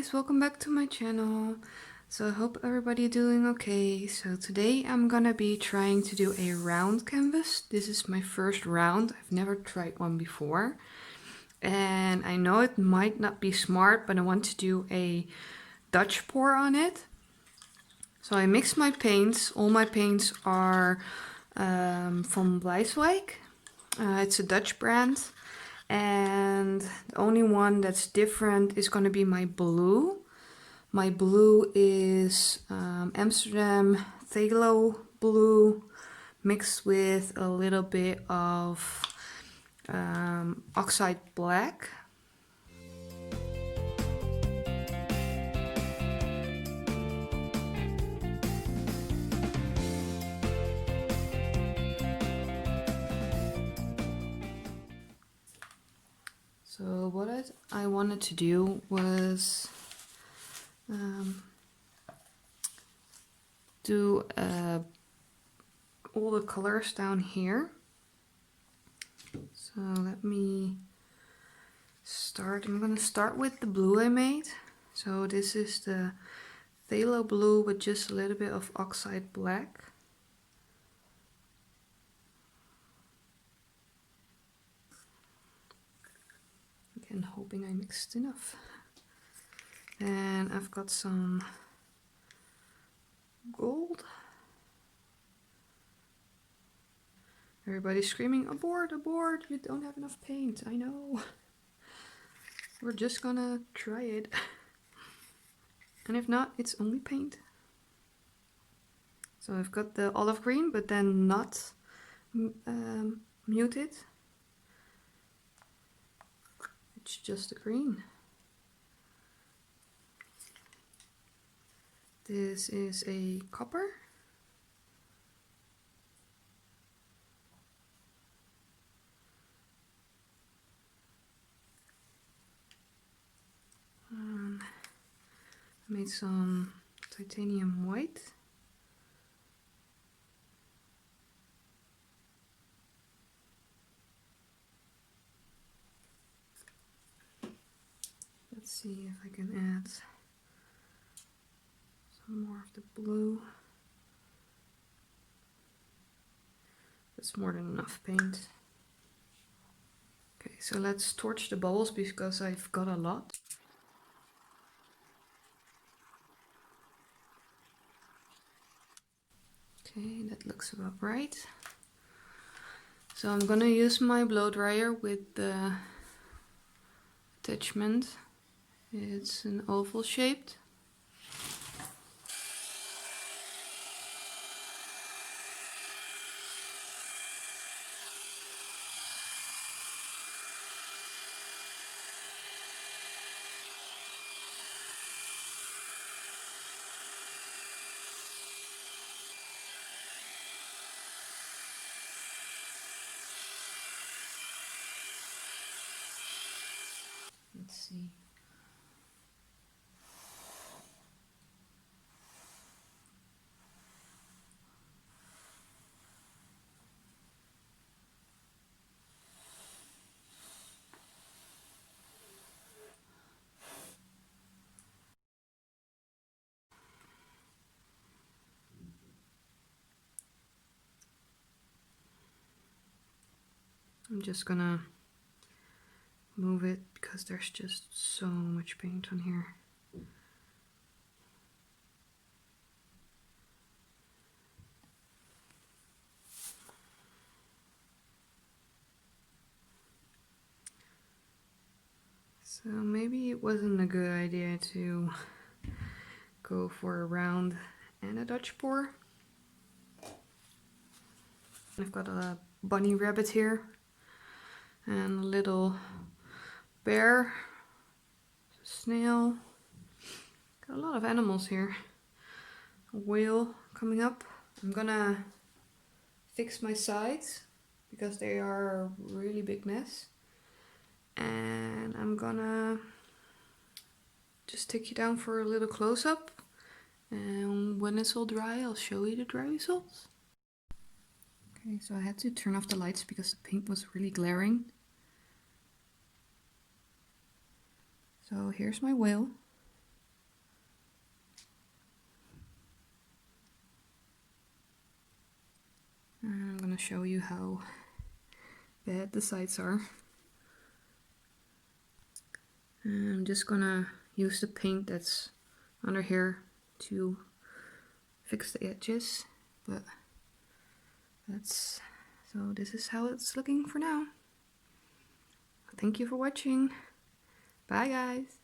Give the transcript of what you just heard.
guys, welcome back to my channel. So I hope everybody doing okay. So today I'm gonna be trying to do a round canvas. This is my first round. I've never tried one before. And I know it might not be smart, but I want to do a Dutch pour on it. So I mixed my paints. All my paints are from Bleiswijk. It's a Dutch brand. And the only one that's different is going to be my blue. My blue is Amsterdam Phthalo blue mixed with a little bit of oxide black. So what I wanted to do was do all the colors down here. So let me start. I'm gonna start with the blue I made. So this is the phthalo blue with just a little bit of oxide black. Again, hoping I mixed enough. And I've got some gold. Everybody's screaming, abort, abort, you don't have enough paint. I know. We're just gonna try it. And if not, it's only paint. So I've got the olive green, but then not muted. It's just the green. This is a copper. I made some titanium white. Let's see if I can add some more of the blue. That's more than enough paint. Okay, so let's torch the bubbles because I've got a lot. Okay, that looks about right. So I'm gonna use my blow dryer with the attachment. It's an oval shaped. Let's see. I'm just gonna move it because there's just so much paint on here. So maybe it wasn't a good idea to go for a round and a Dutch pour. I've got a bunny rabbit here and a little bear, snail. Got a lot of animals here. A whale coming up. I'm gonna fix my sides because they are a really big mess. And I'm gonna just take you down for a little close-up. And when it's all dry, I'll show you the dry results. Okay, so I had to turn off the lights because the paint was really glaring. So here's my whale. gonna show you how bad the sides are. And I'm just gonna use the paint that's under here to fix the edges, but this is how it's looking for now. Thank you for watching. Bye guys.